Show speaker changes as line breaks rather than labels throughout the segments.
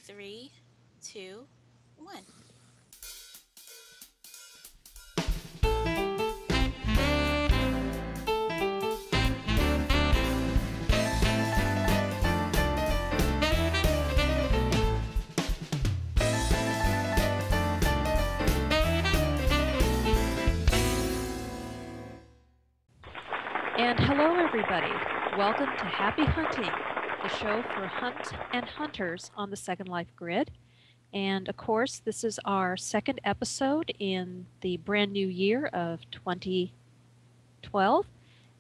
3, 2, 1.
And hello everybody, welcome to Happy Hunting, the show for hunt and hunters on the Second Life grid. And of course, this is our second episode in the brand new year of 2012.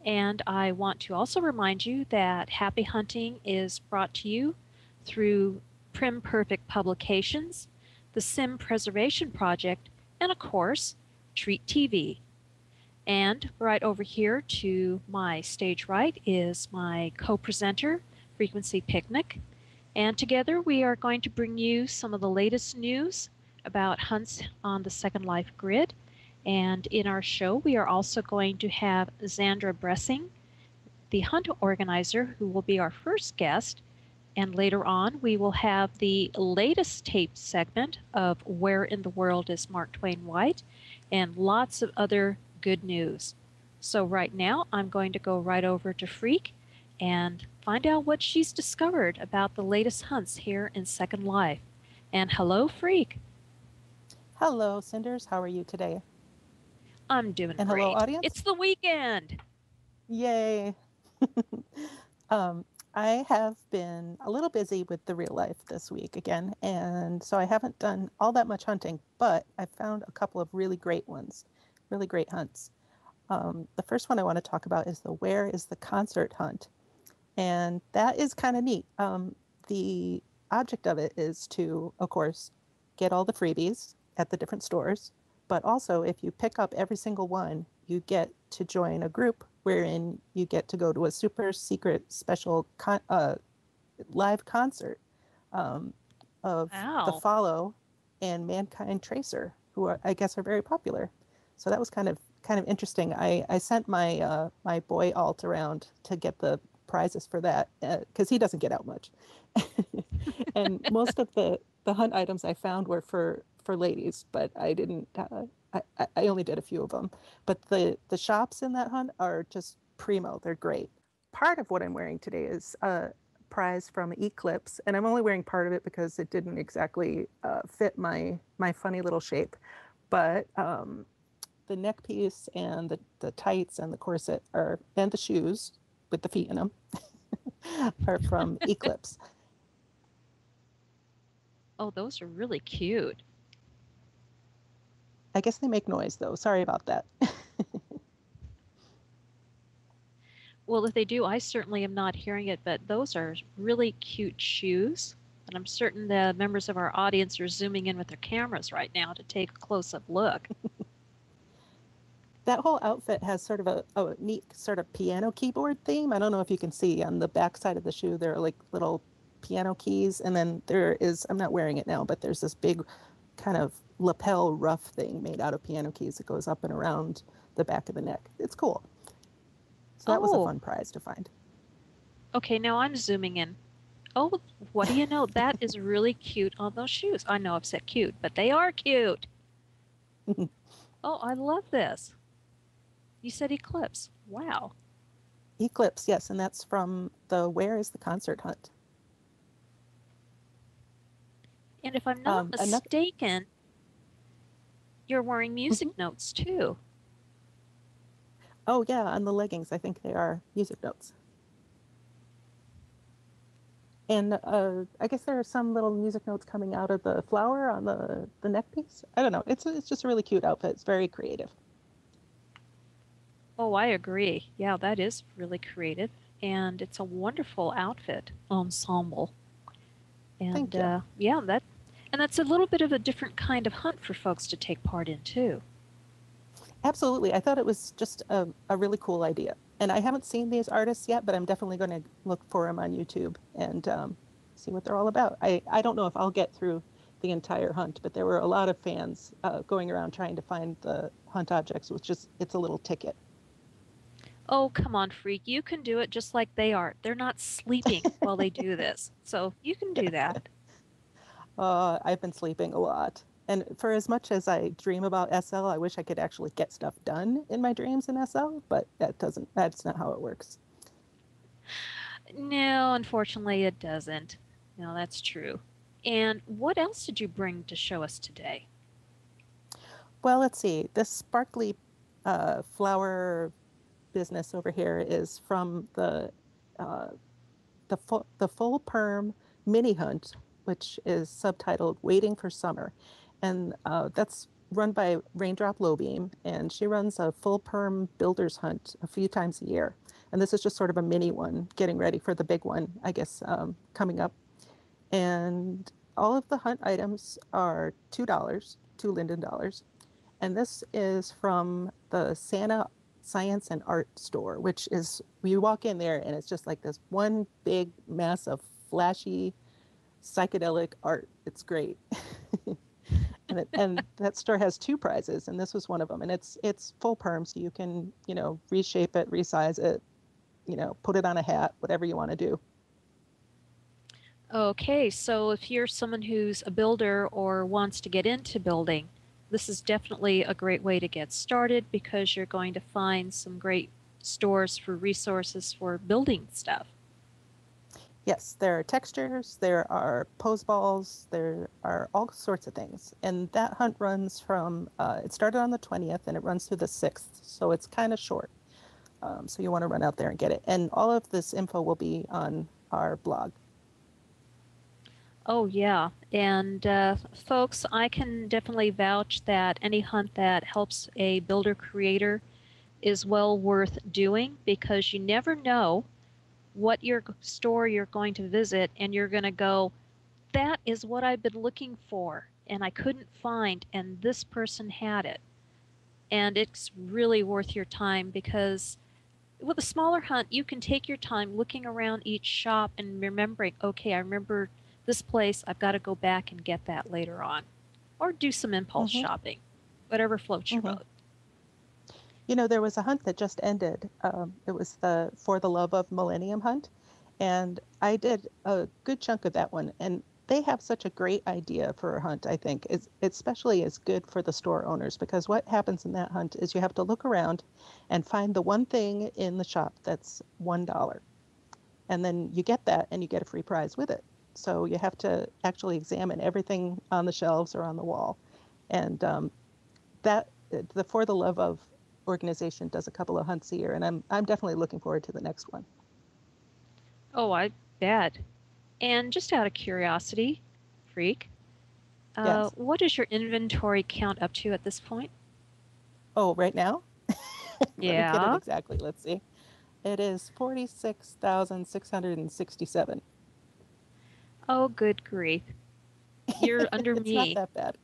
And I want to also remind you that Happy Hunting is brought to you through Primperfect Publications, the Sim Preservation Project, and of course, Treat TV. And right over here to my stage right is my co-presenter, Frequency Picnic. And together we are going to bring you some of the latest news about hunts on the Second Life grid. And in our show, we are also going to have Xandra Bressig, the hunt organizer, who will be our first guest. And later on, we will have the latest tape segment of Where in the World is MarkTwain White, and lots of other good news. So right now, I'm going to go right over to Freak and find out what she's discovered about the latest hunts here in Second Life. And hello, Freak.
Hello, Cinders. How are you today?
I'm doing
and
great.
Hello, audience.
It's the weekend.
Yay. I have been a little busy with the real life this week again, and so I haven't done all that much hunting, but I found a couple of really great ones, really great hunts. The first one I want to talk about is the Where is the Concert hunt, and that is kind of neat. The object of it is to, of course, get all the freebies at the different stores, but also if you pick up every single one, you get to join a group wherein you get to go to a super secret special live concert of The Follow and Mankind Tracer, who are, I guess, are very popular. So that was kind of interesting. I sent my my boy Alt around to get the prizes for that because he doesn't get out much. And most of the hunt items I found were for ladies, but I didn't. I only did a few of them. But the shops in that hunt are just primo. They're great. Part of what I'm wearing today is a prize from Eclipse, and I'm only wearing part of it because it didn't exactly fit my funny little shape. But the neck piece and the tights and the corset and the shoes with the feet in them are from Eclipse.
Oh, those are really cute.
I guess they make noise, though. Sorry about that.
Well, if they do, I certainly am not hearing it, but those are really cute shoes. And I'm certain the members of our audience are zooming in with their cameras right now to take a close-up look.
That whole outfit has sort of a neat sort of piano keyboard theme. I don't know if you can see on the back side of the shoe, there are like little piano keys. And then there is, I'm not wearing it now, but there's this big kind of lapel ruff thing made out of piano keys that goes up and around the back of the neck. It's cool. So that was a fun prize to find.
Okay, now I'm zooming in. Oh, what do you know? That is really cute on those shoes. I know I've said cute, but they are cute. Oh, I love this. You said Eclipse. Wow.
Eclipse, yes, and that's from the Where is the Concert hunt.
And if I'm not mistaken, you're wearing music notes too.
Oh, yeah, on the leggings, I think they are music notes. And I guess there are some little music notes coming out of the flower on the neck piece. I don't know. It's just a really cute outfit. It's very creative.
Oh, I agree. Yeah, that is really creative. And it's a wonderful outfit ensemble. And
Thank you.
Yeah, that's a little bit of a different kind of hunt for folks to take part in too.
Absolutely. I thought it was just a really cool idea. And I haven't seen these artists yet, but I'm definitely going to look for them on YouTube and see what they're all about. I don't know if I'll get through the entire hunt, but there were a lot of fans going around trying to find the hunt objects, which it's a little ticket.
Oh, come on, Freak. You can do it just like they are. They're not sleeping while they do this. So you can do that.
I've been sleeping a lot. And for as much as I dream about SL, I wish I could actually get stuff done in my dreams in SL, but that's not how it works.
No, unfortunately, it doesn't. No, that's true. And what else did you bring to show us today?
Well, let's see. This sparkly flower business over here is from uh, the full perm mini hunt, which is subtitled "Waiting for Summer," and that's run by Raindrop Lowbeam, and she runs a full perm builder's hunt a few times a year. And this is just sort of a mini one, getting ready for the big one, I guess, coming up. And all of the hunt items are $2, $2 Linden. And this is from the Santa Science and Art store, which is, you walk in there and it's just like this one big mass of flashy psychedelic art. It's great. And that store has two prizes, and this was one of them. And it's full perm, so you can, reshape it, resize it, put it on a hat, whatever you want to do.
Okay, so if you're someone who's a builder or wants to get into building, this is definitely a great way to get started because you're going to find some great stores for resources for building stuff.
Yes, there are textures, there are pose balls, there are all sorts of things. And that hunt runs from, it started on the 20th and it runs through the 6th. So it's kind of short. So you want to run out there and get it. And all of this info will be on our blog.
Oh, yeah. And folks, I can definitely vouch that any hunt that helps a builder creator is well worth doing because you never know what your store you're going to visit and you're going to go, that is what I've been looking for and I couldn't find and this person had it. And it's really worth your time because with a smaller hunt, you can take your time looking around each shop and remembering, okay, I remember this place, I've got to go back and get that later on. Or do some impulse shopping, whatever floats your boat.
There was a hunt that just ended. It was the For the Love of Millennium hunt. And I did a good chunk of that one. And they have such a great idea for a hunt, I think. It's especially is good for the store owners because what happens in that hunt is you have to look around and find the one thing in the shop that's $1. And then you get that and you get a free prize with it. So you have to actually examine everything on the shelves or on the wall. And that the For the Love of organization does a couple of hunts a year, and I'm definitely looking forward to the next one.
Oh, I bet. And just out of curiosity, Freak,
Yes.
what is your inventory count up to at this point?
Oh, right now? Let me get it
Yeah.
exactly. Let's see. It is 46,667.
Oh, good grief. You're under
It's
me.
not that bad.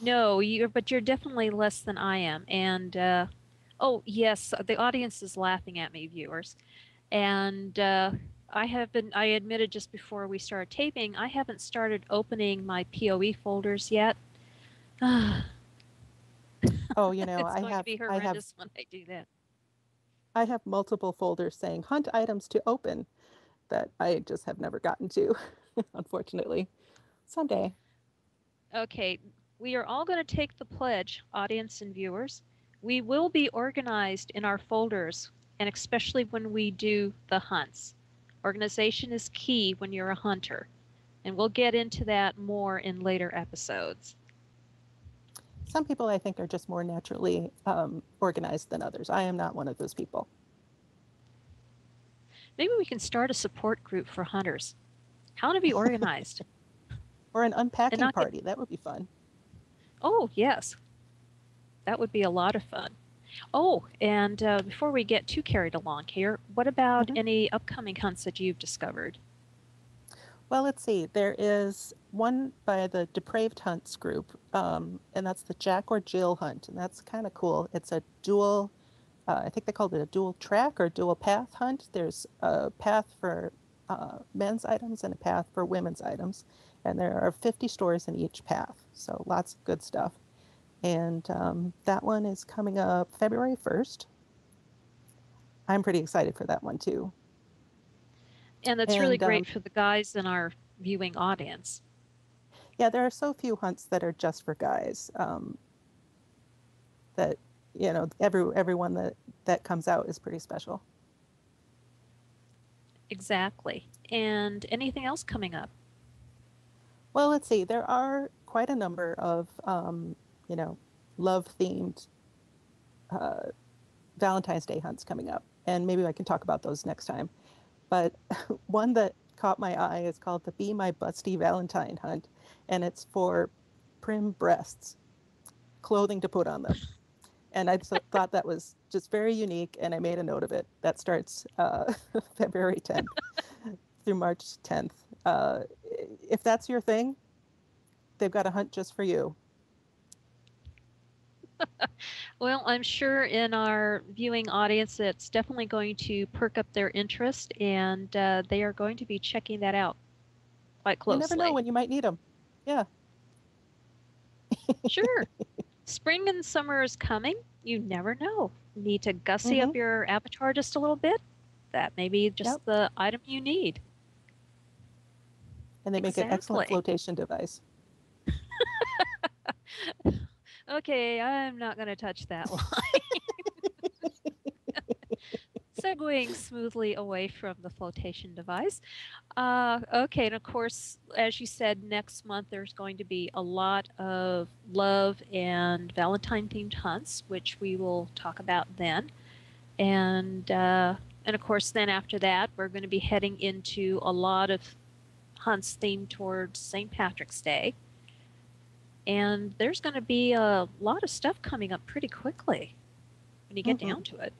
No, but you're definitely less than I am. And oh yes, the audience is laughing at me, viewers. And I admitted just before we started taping, I haven't started opening my POE folders yet.
Oh,
It's going to be horrendous when I do that.
I have multiple folders saying hunt items to open that I just have never gotten to, unfortunately. Someday.
Okay, we are all going to take the pledge, audience and viewers. We will be organized in our folders, and especially when we do the hunts. Organization is key when you're a hunter, and we'll get into that more in later episodes.
Some people I think are just more naturally organized than others. I am not one of those people.
Maybe we can start a support group for hunters. How to be organized.
Or an unpacking party. That would be fun.
Oh, yes. That would be a lot of fun. Oh, and before we get too carried along here, what about any upcoming hunts that you've discovered?
Well, let's see. There is one by the Depraved Hunts group, and that's the Jack or Jill hunt, and that's kind of cool. It's a dual, I think they called it a dual track or dual path hunt. There's a path for men's items and a path for women's items, and there are 50 stores in each path, so lots of good stuff. And that one is coming up February 1st. I'm pretty excited for that one too.
And that's really great for the guys in our viewing audience.
Yeah, there are so few hunts that are just for guys. That everyone that comes out is pretty special.
Exactly. And anything else coming up?
Well, let's see. There are quite a number of love-themed Valentine's Day hunts coming up, and maybe I can talk about those next time. But one that caught my eye is called the Be My Busty Valentine Hunt, and it's for prim breasts, clothing to put on them. And I thought that was just very unique, and I made a note of it. That starts February 10th through March 10th. If that's your thing, they've got a hunt just for you.
Well, I'm sure in our viewing audience, it's definitely going to perk up their interest, and they are going to be checking that out quite closely.
You never know when you might need them. Yeah.
Sure. Spring and summer is coming. You never know. Need to gussy up your avatar just a little bit? That may be just the item you need.
And they make an excellent flotation device.
Okay, I'm not going to touch that line. Segueing smoothly away from the flotation device. Okay, and of course, as you said, next month there's going to be a lot of love and Valentine-themed hunts, which we will talk about then. And of course, then after that, we're going to be heading into a lot of hunts themed towards St. Patrick's Day. And there's going to be a lot of stuff coming up pretty quickly when you get down to it.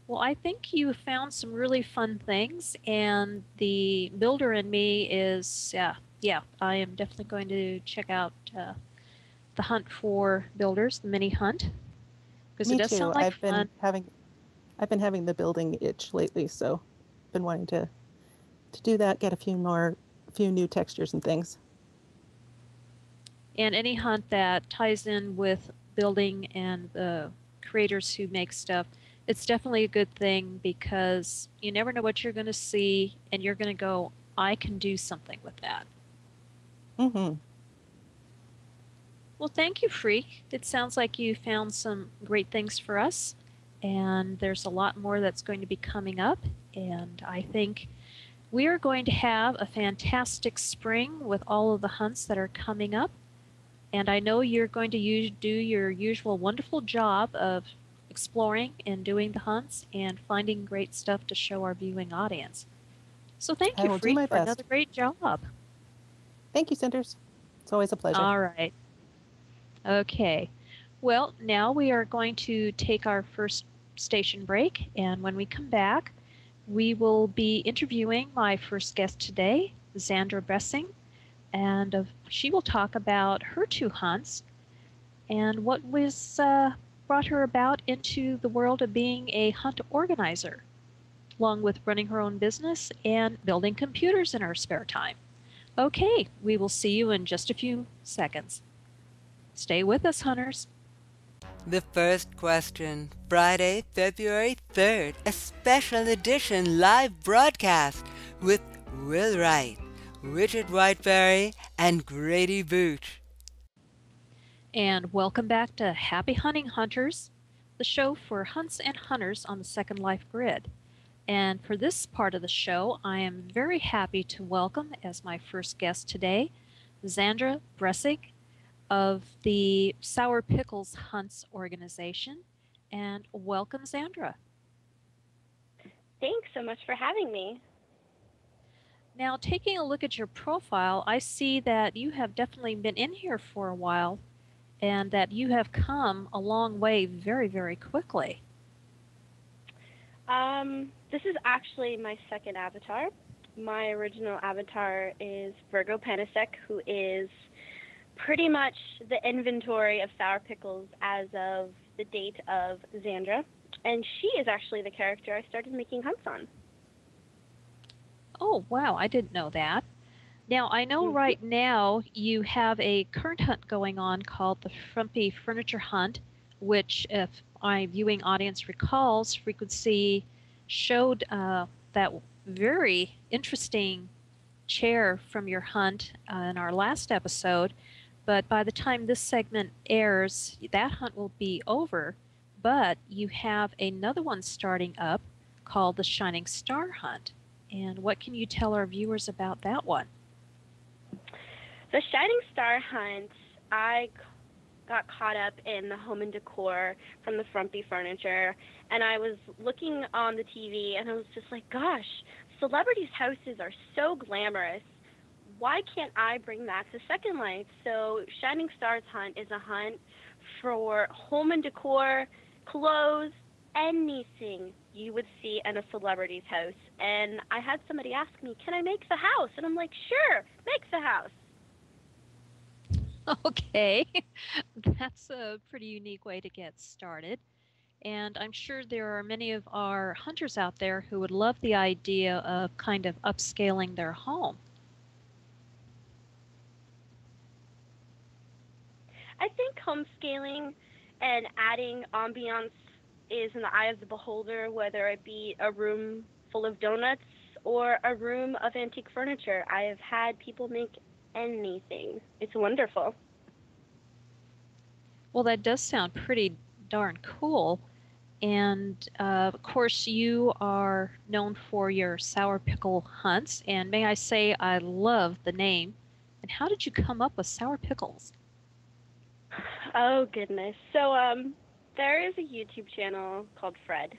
Well, I think you found some really fun things, and the builder in me is, I am definitely going to check out the hunt for builders, the mini hunt, because it does sound like fun.
I've been having the building itch lately, so I've been wanting to do that, get a few new textures and things.
And any hunt that ties in with building and the creators who make stuff, it's definitely a good thing because you never know what you're going to see, and you're going to go, I can do something with that.
Mm-hmm.
Well, thank you, Freak. It sounds like you found some great things for us, and there's a lot more that's going to be coming up, and I think we are going to have a fantastic spring with all of the hunts that are coming up. And I know you're going to do your usual wonderful job of exploring and doing the hunts and finding great stuff to show our viewing audience. So thank you, Freak, for another great job.
Thank you, Cinders. It's always a pleasure.
All right. Okay. Well, now we are going to take our first station break, and when we come back, we will be interviewing my first guest today, Xandra Bressig, and she will talk about her 2 hunts and what was brought her about into the world of being a hunt organizer, along with running her own business and building computers in her spare time. Okay, we will see you in just a few seconds. Stay with us, hunters.
The first question, Friday, February 3rd, a special edition live broadcast with Will Wright, Richard Whiteberry, and Grady Booch.
And welcome back to Happy Hunting Hunters, the show for hunts and hunters on the Second Life grid. And for this part of the show, I am very happy to welcome as my first guest today, Xandra Bressig of the Sour Pickles Hunts organization. And welcome, Xandra.
Thanks so much for having me.
Now, taking a look at your profile, I see that you have definitely been in here for a while and that you have come a long way very, very quickly.
This is actually my second avatar. My original avatar is Virgo Panisek, who is pretty much the inventory of Sour Pickles as of the date of Xandra. And she is actually the character I started making hunts on.
Oh, wow, I didn't know that. Now, I know right now you have a current hunt going on called the Frumpy Furniture Hunt, which, if my viewing audience recalls, Frequency showed that very interesting chair from your hunt in our last episode, but by the time this segment airs, that hunt will be over. But you have another one starting up called the Shining Star Hunt. And what can you tell our viewers about that one?
The Shining Star Hunt, I got caught up in the home and decor from the Frumpy Furniture, and I was looking on the TV, and I was just like, gosh, celebrities' houses are so glamorous. Why can't I bring that to Second Life? So Shining Stars Hunt is a hunt for home and decor, clothes, anything you would see in a celebrity's house. And I had somebody ask me, can I make the house? And I'm like, sure, make the house.
Okay, that's a pretty unique way to get started. And I'm sure there are many of our hunters out there who would love the idea of kind of upscaling their home.
I think home scaling and adding ambiance is in the eye of the beholder, whether it be a room full of donuts or a room of antique furniture. I have had people make anything. It's wonderful.
Well, that does sound pretty darn cool. And of course, you are known for your sour pickle hunts. And may I say, I love the name. And how did you come up with sour pickles?
Oh, goodness. So, there is a YouTube channel called Fred.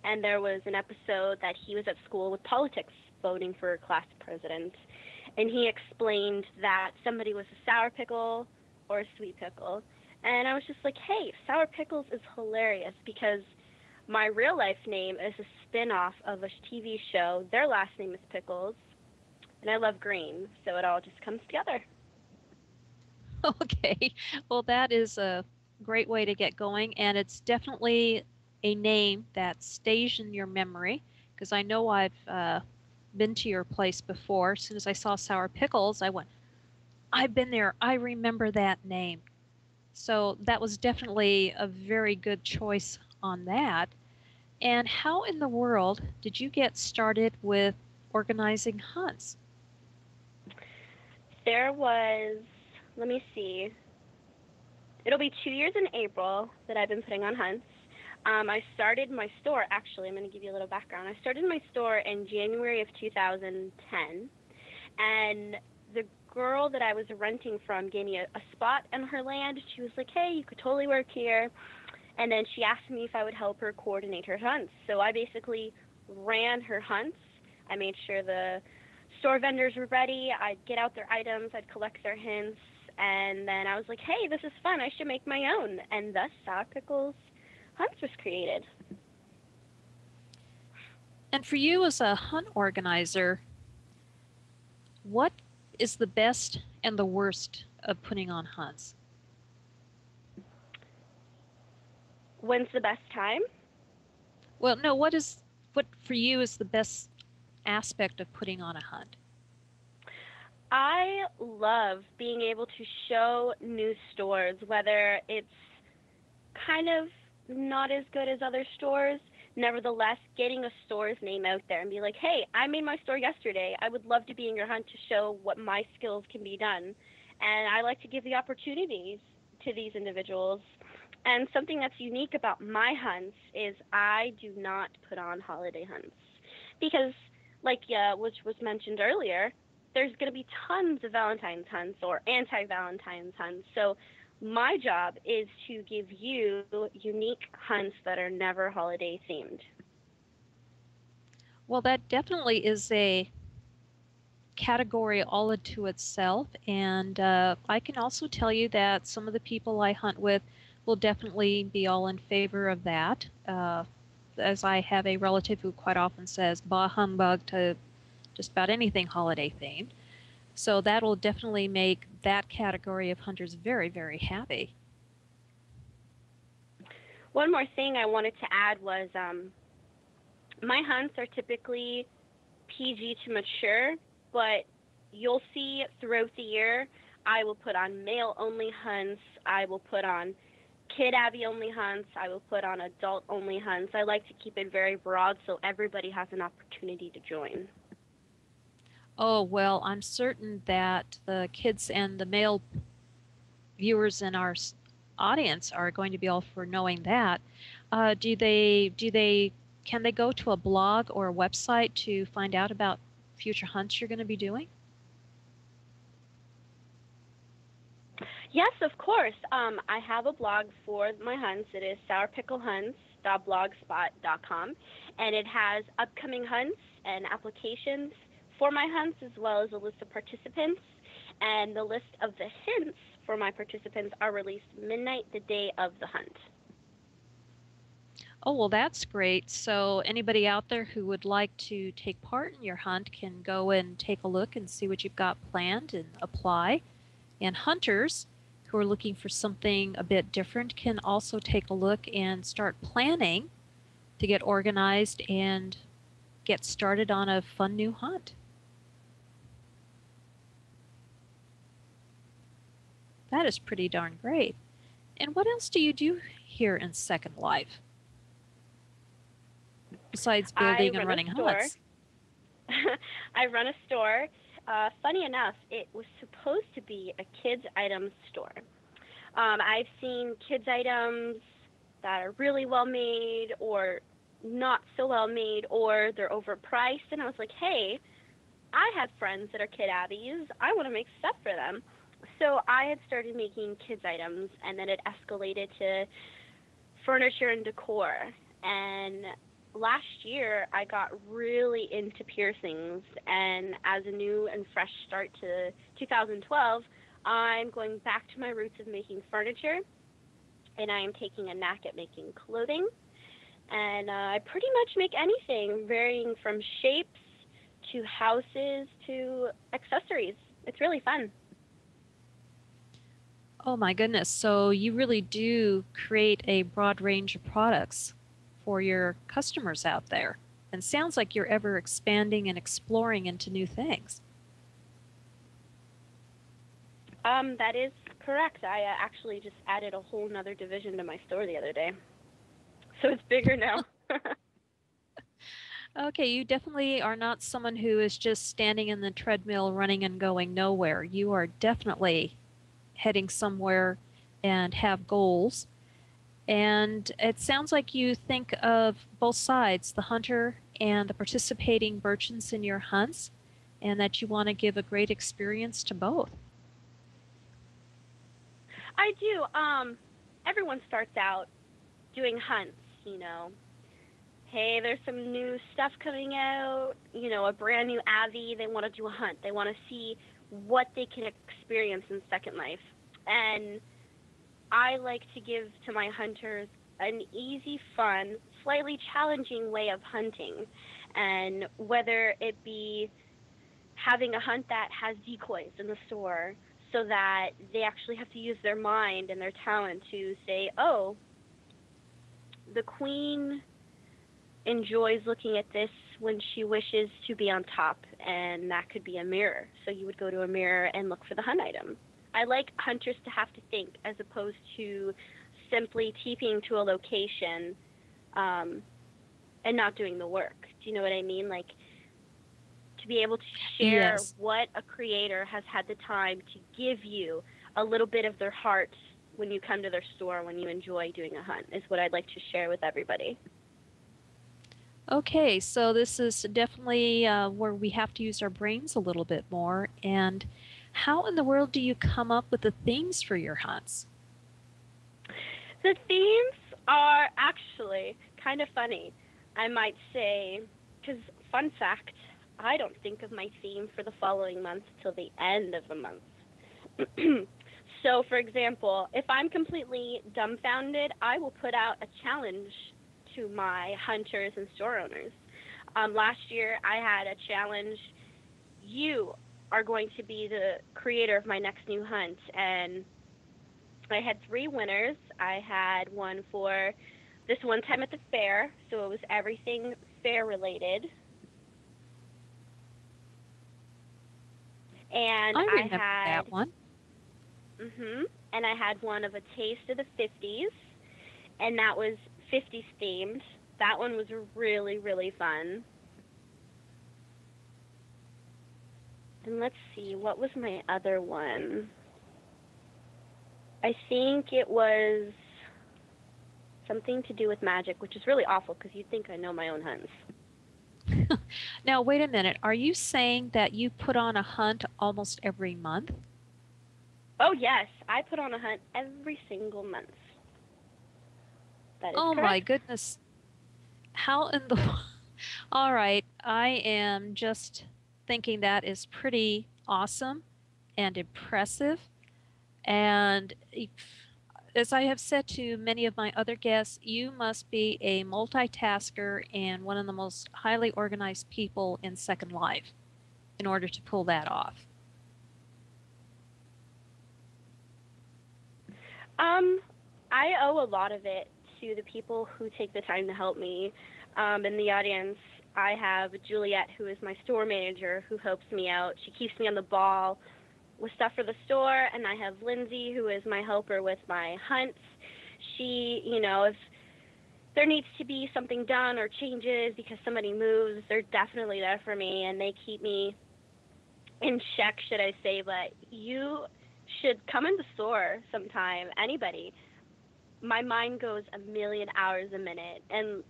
And there was an episode that he was at school with politics, voting for class president. And he explained that somebody was a sour pickle or a sweet pickle. And I was just like, hey, Sour Pickles is hilarious because my real life name is a spin-off of a TV show. Their last name is Pickles, and I love green, so it all just comes together.
Okay, well, that is a great way to get going, and it's definitely a name that stays in your memory because I know I've been to your place before. As soon as I saw Sour Pickles, I went, I've been there. I remember that name. So that was definitely a very good choice on that. And how in the world did you get started with organizing hunts?
There was, let me see, it'll be 2 years in April that I've been putting on hunts. I started my store, actually, I'm going to give you a little background. I started my store in January of 2010, and the girl that I was renting from gave me a spot on her land. She was like, hey, you could totally work here. And then she asked me if I would help her coordinate her hunts. So I basically ran her hunts. I made sure the store vendors were ready. I'd get out their items. I'd collect their hints. And then I was like, hey, this is fun. I should make my own. And thus Sour Pickles Hunts was created.
And for you as a hunt organizer, what is the best and the worst of putting on hunts?
When's the best time?
Well, no, what for you is the best aspect of putting on a hunt?
I love being able to show new stores, whether it's kind of not as good as other stores, nevertheless getting a store's name out there and be like, hey, I made my store yesterday. I would love to be in your hunt to show what my skills can be done. And I like to give the opportunities to these individuals. And something that's unique about my hunts is I do not put on holiday hunts because, which was mentioned earlier, there's going to be tons of Valentine's hunts or anti-Valentine's hunts. So my job is to give you unique hunts that are never holiday themed.
Well, that definitely is a category all into itself. And I can also tell you that some of the people I hunt with will definitely be all in favor of that. As I have a relative who quite often says, bah humbug to just about anything holiday themed. So that'll definitely make that category of hunters very, very happy.
One more thing I wanted to add was my hunts are typically PG to mature, but you'll see throughout the year I will put on male-only hunts, I will put on kid Abby-only hunts, I will put on adult-only hunts. I like to keep it very broad so everybody has an opportunity to join.
Oh, well, I'm certain that the kids and the male viewers in our audience are going to be all for knowing that. Can they go to a blog or a website to find out about future hunts you're going to be doing?
Yes, of course. I have a blog for my hunts. It is sourpicklehunts.blogspot.com, and it has upcoming hunts and applications for my hunts, as well as a list of participants. And the list of the hints for my participants are released midnight the day of the hunt.
Oh, well, that's great. So anybody out there who would like to take part in your hunt can go and take a look and see what you've got planned and apply. And hunters who are looking for something a bit different can also take a look and start planning to get organized and get started on a fun new hunt. That is pretty darn great. And what else do you do here in Second Life? Besides building and running hunts.
I run a store. Funny enough, it was supposed to be a kids' items store. I've seen kids' items that are really well made or not so well made, or they're overpriced, and I was like, hey, I have friends that are kid abbeys. I want to make stuff for them. So I had started making kids' items, and then it escalated to furniture and decor. And last year, I got really into piercings, and as a new and fresh start to 2012, I'm going back to my roots of making furniture, and I am taking a knack at making clothing. And I pretty much make anything, varying from shapes to houses to accessories. It's really fun.
Oh my goodness. So you really do create a broad range of products for your customers out there. And sounds like you're ever expanding and exploring into new things.
That is correct. I actually just added a whole nother division to my store the other day. So it's bigger now.
Okay, you definitely are not someone who is just standing in the treadmill running and going nowhere. You are definitely heading somewhere and have goals. And it sounds like you think of both sides, the hunter and the participating merchants in your hunts, and that you want to give a great experience to both.
I do. Everyone starts out doing hunts, Hey, there's some new stuff coming out, a brand new Avi. They want to do a hunt. They want to see what they can experience in Second Life. And I like to give to my hunters an easy, fun, slightly challenging way of hunting. And whether it be having a hunt that has decoys in the store so that they actually have to use their mind and their talent to say, oh, the queen enjoys looking at this when she wishes to be on top, and that could be a mirror. So you would go to a mirror and look for the hunt item. I like hunters to have to think as opposed to simply TPing to a location and not doing the work. Do you know what I mean? Like, to be able to share what a creator has had the time to give you a little bit of their heart when you come to their store, when you enjoy doing a hunt, is what I'd like to share with everybody.
Okay, so this is definitely where we have to use our brains a little bit more. And how in the world do you come up with the themes for your hunts?
The themes are actually kind of funny, I might say, because fun fact, I don't think of my theme for the following month till the end of the month. So, for example, if I'm completely dumbfounded, I will put out a challenge to my hunters and store owners. Last year, I had a challenge. You are going to be the creator of my next new hunt. And I had 3 winners. I had one for this one time at the fair, so it was everything fair related. And
I remember that one.
And I had one of a taste of the 50s, and that was 50s themed. That one was really, really fun. And let's see, what was my other one? I think it was something to do with magic, which is really awful because you'd think I know my own hunts.
Now, wait a minute. Are you saying that you put on a hunt almost every month?
Oh, yes. I put on a hunt every single month. That is
Oh,
correct.
my goodness. How in the... All right. I am just thinking that is pretty awesome and impressive. And as I have said to many of my other guests, you must be a multitasker and one of the most highly organized people in Second Life in order to pull that off.
I owe a lot of it to the people who take the time to help me. In the audience, I have Juliet, who is my store manager, who helps me out. She keeps me on the ball with stuff for the store, and I have Lindsay, who is my helper with my hunts. She, if there needs to be something done or changes because somebody moves, they're definitely there for me, and they keep me in check, should I say. But you should come in the store sometime, anybody. My mind goes a million hours a minute. And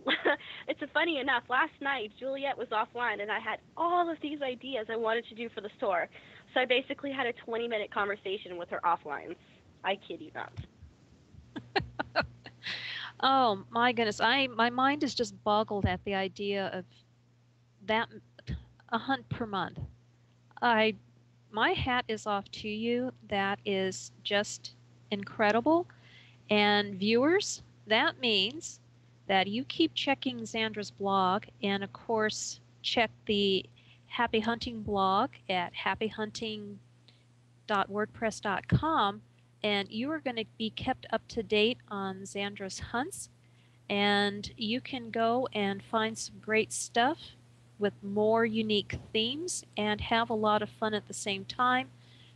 it's funny enough, last night Juliet was offline and I had all of these ideas I wanted to do for the store. So I basically had a 20-minute conversation with her offline. I kid you not.
Oh my goodness, my mind is just boggled at the idea of that a hunt per month. My hat is off to you. That is just incredible. And viewers, that means that you keep checking Xandra's blog, and of course check the Happy Hunting blog at happyhunting.wordpress.com, and you are going to be kept up to date on Xandra's hunts, and you can go and find some great stuff with more unique themes and have a lot of fun at the same time,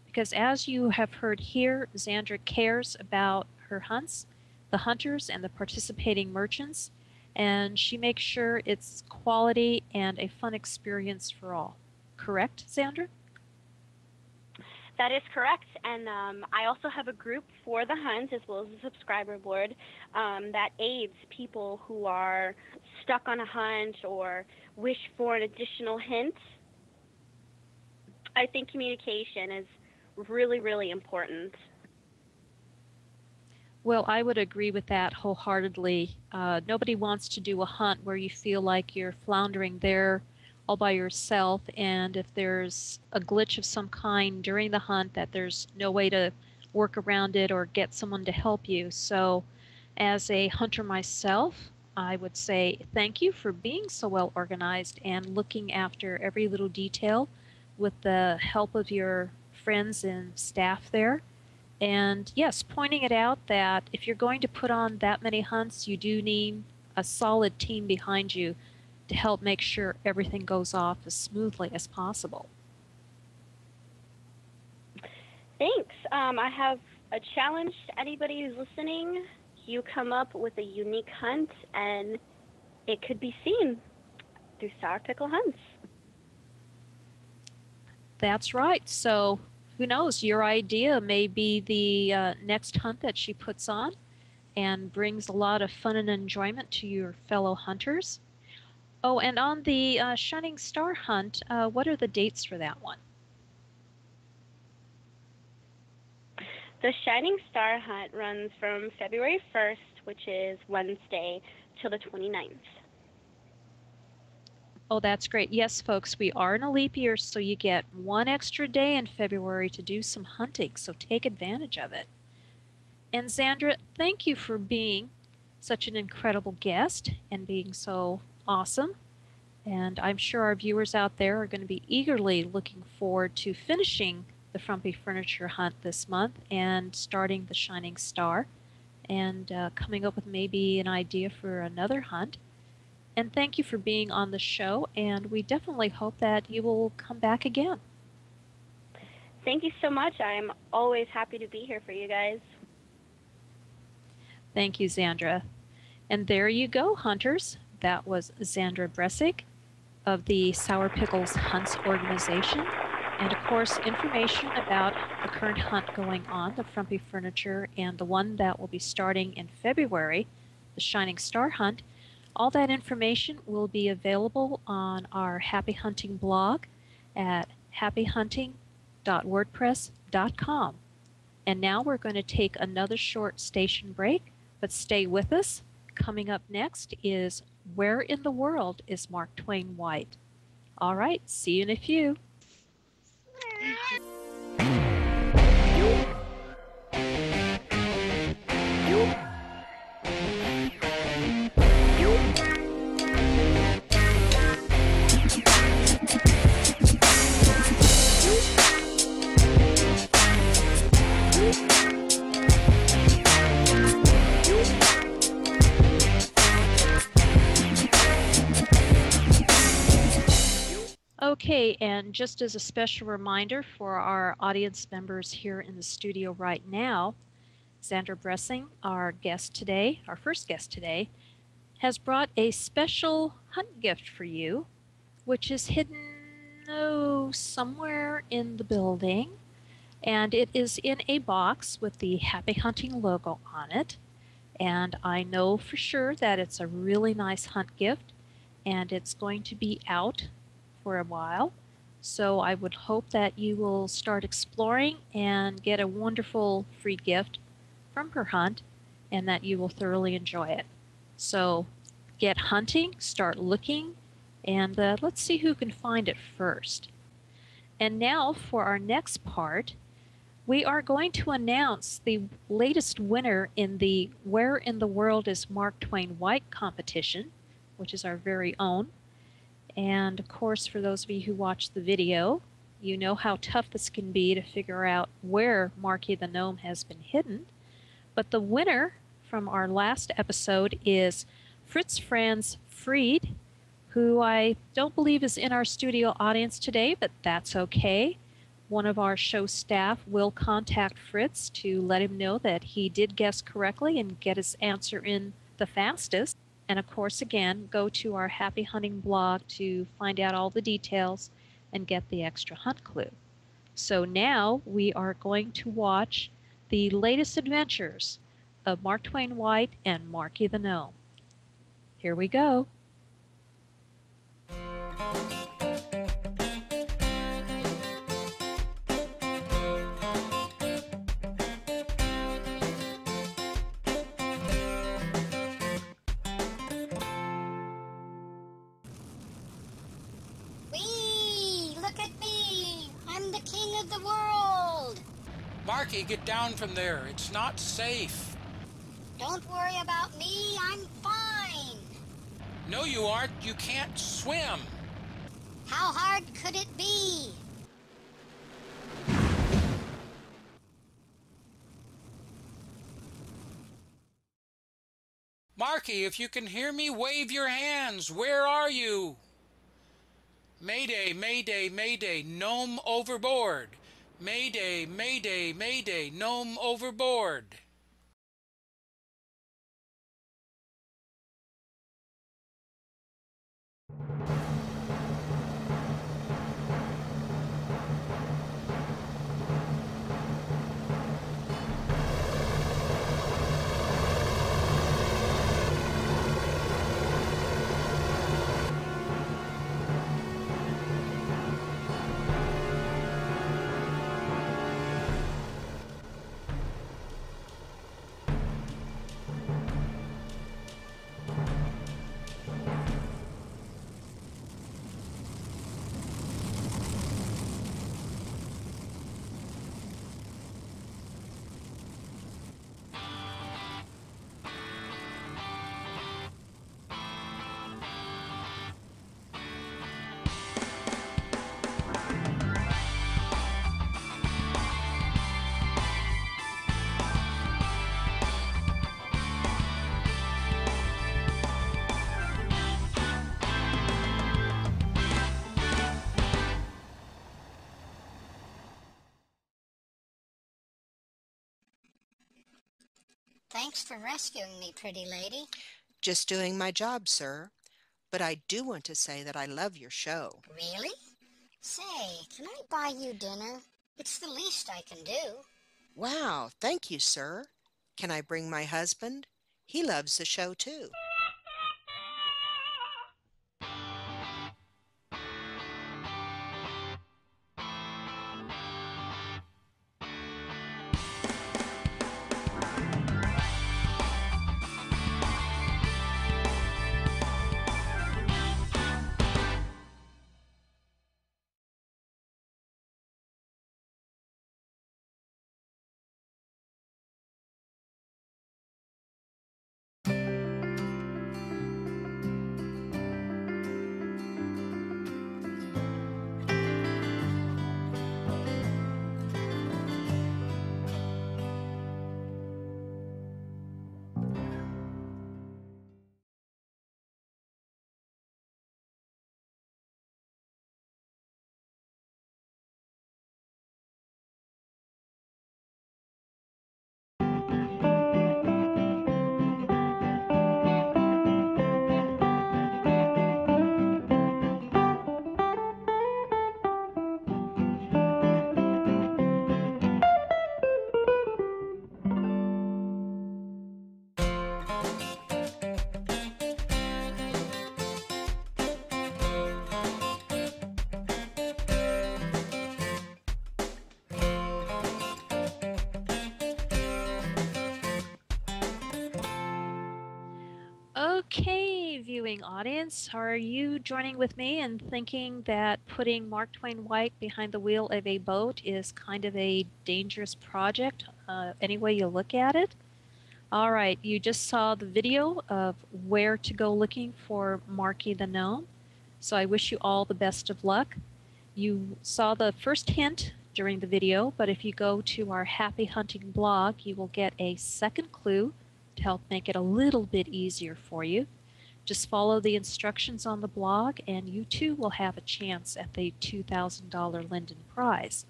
because as you have heard here, Xandra cares about her hunts, the hunters, and the participating merchants, and she makes sure it's quality and a fun experience for all. Correct, Xandra?
That is correct, and I also have a group for the hunt as well as a subscriber board that aids people who are stuck on a hunt or wish for an additional hint. I think communication is really, really important.
Well, I would agree with that wholeheartedly. Nobody wants to do a hunt where you feel like you're floundering there all by yourself, and if there's a glitch of some kind during the hunt, that there's no way to work around it or get someone to help you. So as a hunter myself, I would say thank you for being so well organized and looking after every little detail with the help of your friends and staff there. And yes, pointing it out that if you're going to put on that many hunts, you do need a solid team behind you to help make sure everything goes off as smoothly as possible.
Thanks. I have a challenge to anybody who's listening. You come up with a unique hunt, and it could be seen through Sour Pickle Hunts.
That's right. So who knows? Your idea may be the next hunt that she puts on and brings a lot of fun and enjoyment to your fellow hunters. Oh, and on the Shining Star Hunt, what are the dates for that one?
The Shining Star Hunt runs from February 1st, which is Wednesday, till the 29th.
Oh, that's great. Yes, folks, we are in a leap year, so you get one extra day in February to do some hunting, so take advantage of it. And Xandra, thank you for being such an incredible guest and being so awesome. And I'm sure our viewers out there are going to be eagerly looking forward to finishing the Frumpy Furniture Hunt this month and starting the Shining Star and coming up with maybe an idea for another hunt. And thank you for being on the show, and we definitely hope that you will come back again.
Thank you so much. I'm always happy to be here for you guys.
Thank you, Xandra. And there you go, hunters. That was Xandra Bressig of the Sour Pickles Hunts organization. And of course, information about the current hunt going on, the Frumpy Furniture, and the one that will be starting in February, the Shining Star Hunt, all that information will be available on our Happy Hunting blog at happyhunting.wordpress.com. And now we're going to take another short station break, but stay with us. Coming up next is Where in the World is Mark Twain White? All right, see you in a few. Okay, and just as a special reminder for our audience members here in the studio right now, Xandra Bressig, our guest today, our first guest today, has brought a special hunt gift for you, which is hidden somewhere in the building, and it is in a box with the Happy Hunting logo on it. And I know for sure that it's a really nice hunt gift, and it's going to be out for a while. So I would hope that you will start exploring and get a wonderful free gift from her hunt, and that you will thoroughly enjoy it. So get hunting, start looking, and let's see who can find it first. And now for our next part, we are going to announce the latest winner in the Where in the World is Mark Twain White competition, which is our very own. And of course, for those of you who watched the video, you know how tough this can be to figure out where Marky the Gnome has been hidden. But the winner from our last episode is Fritz Franz Fried, who I don't believe is in our studio audience today, but that's okay. One of our show staff will contact Fritz to let him know that he did guess correctly and get his answer in the fastest. And of course, again, go to our Happy Hunting blog to find out all the details and get the extra hunt clue. So now we are going to watch the latest adventures of Mark Twain White and Marky the Gnome. Here we go.
Marky, get down from there. It's not safe.
Don't worry about me. I'm fine.
No, you aren't. You can't swim.
How hard could it be?
Marky, if you can hear me, wave your hands. Where are you? Mayday, mayday, mayday, gnome overboard. Mayday, mayday, mayday, gnome overboard.
Thanks for rescuing me, pretty lady.
Just doing my job, sir. But I do want to say that I love your show.
Really? Say, can I buy you dinner? It's the least I can do.
Wow, thank you, sir. Can I bring my husband? He loves the show too.
Okay, viewing audience, are you joining with me in thinking that putting Mark Twain White behind the wheel of a boat is kind of a dangerous project, any way you look at it? All right, you just saw the video of where to go looking for Marky the Gnome, so I wish you all the best of luck. You saw the first hint during the video, but if you go to our Happy Hunting blog, you will get a second clue to help make it a little bit easier for you. Just follow the instructions on the blog and you too will have a chance at the $2,000 Linden Prize.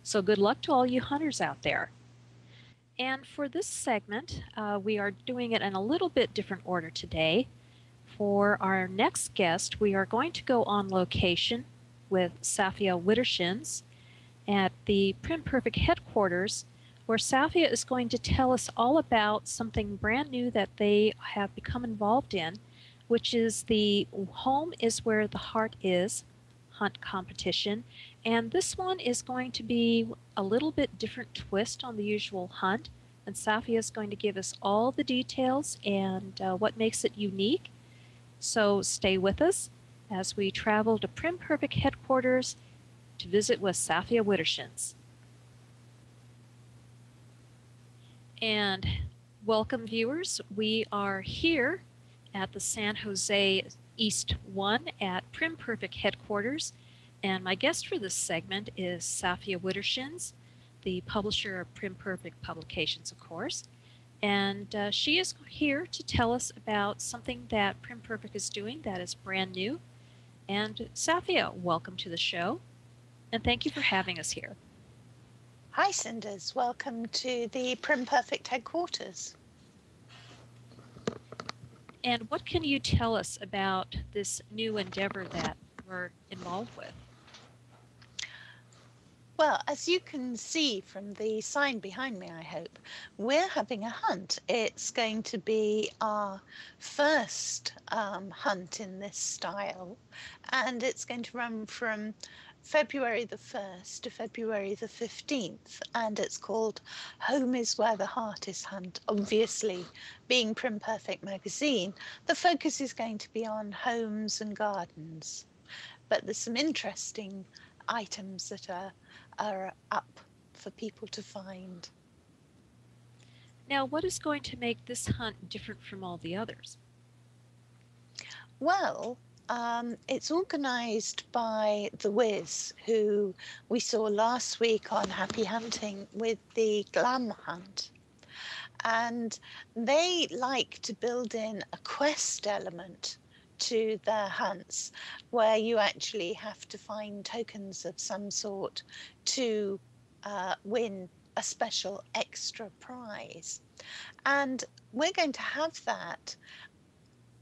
So good luck to all you hunters out there. And for this segment, we are doing it in a little bit different order today. For our next guest, we are going to go on location with Saffia Widdershins at the Primperfect Headquarters, where Saffia is going to tell us all about something brand new that they have become involved in, which is the Home is Where the Heart Is hunt competition. And this one is going to be a little bit different twist on the usual hunt. And Saffia is going to give us all the details and what makes it unique. So stay with us as we travel to Primperfect Headquarters to visit with Saffia Widdershins. And welcome, viewers. We are here at the San Jose East 1 at Primperfect Headquarters. And my guest for this segment is Saffia Widdershins, the publisher of Primperfect Publications, of course. And she is here to tell us about something that Primperfect is doing that is brand new. And Saffia, welcome to the show. And thank you for having us here.
Hi, Cinders. Welcome to the Primperfect Headquarters.
And what can you tell us about this new endeavor that we're involved with?
Well, as you can see from the sign behind me, I hope, we're having a hunt. It's going to be our first hunt in this style, and it's going to run from February the 1st to February the 15th, and it's called Home is Where the Heart Is Hunt. Obviously, being Primperfect magazine, the focus is going to be on homes and gardens, but there's some interesting items that are up for people to find.
Now, what is going to make this hunt different from all the others?
Well, it's organised by The Wiz, who we saw last week on Happy Hunting with the Glam Hunt. And they like to build in a quest element to their hunts, where you actually have to find tokens of some sort to win a special extra prize. And we're going to have that.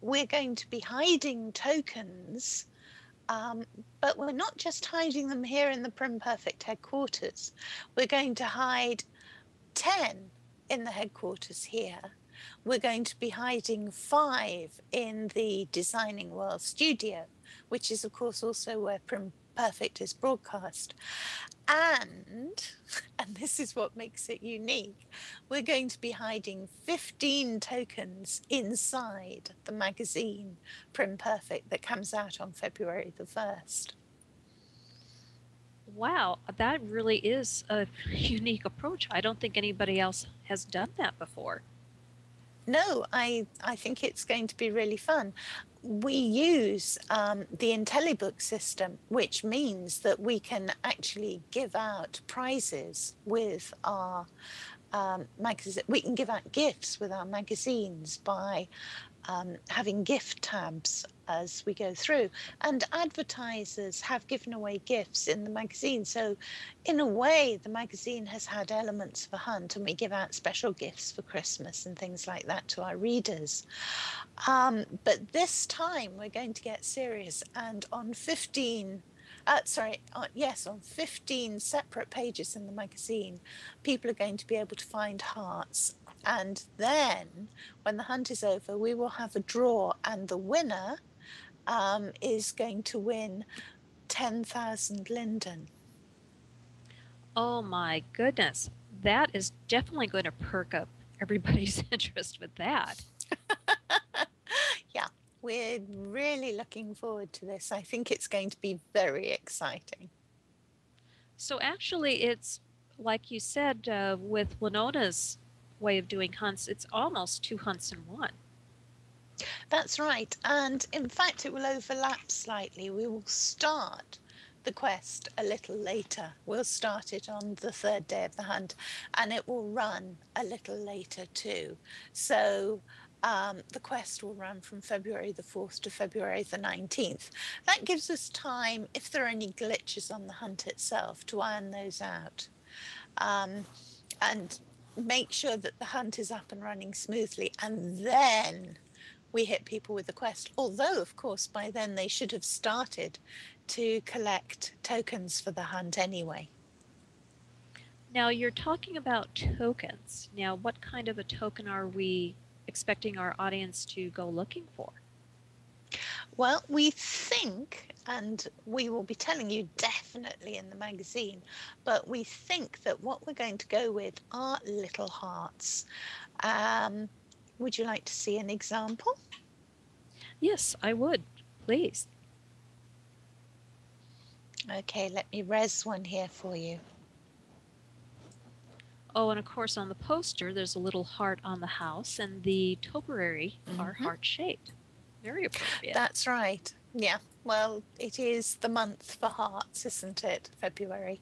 We're going to be hiding tokens But we're not just hiding them here in the Primperfect headquarters. We're going to hide 10 in the headquarters here. We're going to be hiding 5 in the Designing World studio, which is, of course, also where Primperfect is broadcast. And this is what makes it unique, we're going to be hiding 15 tokens inside the magazine Primperfect that comes out on February the 1st.
Wow, that really is a unique approach. I don't think anybody else has done that before.
No, I think it's going to be really fun. We use the IntelliBook system, which means that we can actually give out prizes with our magazine. We can give out gifts with our magazines by having gift tabs as we go through, and advertisers have given away gifts in the magazine. So in a way, the magazine has had elements of a hunt, and we give out special gifts for Christmas and things like that to our readers. But this time we're going to get serious, and on 15 separate pages in the magazine, people are going to be able to find hearts. And then when the hunt is over, we will have a draw, and the winner is going to win 10,000 linden.
Oh my goodness. That is definitely going to perk up everybody's interest with that.
Yeah, we're really looking forward to this. I think it's going to be very exciting.
So actually, it's like you said, with Winona's way of doing hunts, it's almost 2 hunts in one.
That's right. And in fact, it will overlap slightly. We will start the quest a little later. We'll start it on the 3rd day of the hunt, and it will run a little later too. So the quest will run from February the 4th to February the 19th. That gives us time, if there are any glitches on the hunt itself, to iron those out. And make sure that the hunt is up and running smoothly, and then we hit people with the quest. Although, of course, by then they should have started to collect tokens for the hunt anyway.
Now, you're talking about tokens. Now, what kind of a token are we expecting our audience to go looking for?
Well, we think, and we will be telling you definitely in the magazine, but we think that what we're going to go with are little hearts. Would you like to see an example?
Yes, I would. Please.
Okay, let me res one here for you.
Oh, and of course on the poster there's a little heart on the house, and the topiary are heart-shaped. Very appropriate.
That's right. Yeah, well, it is the month for hearts, isn't it? February.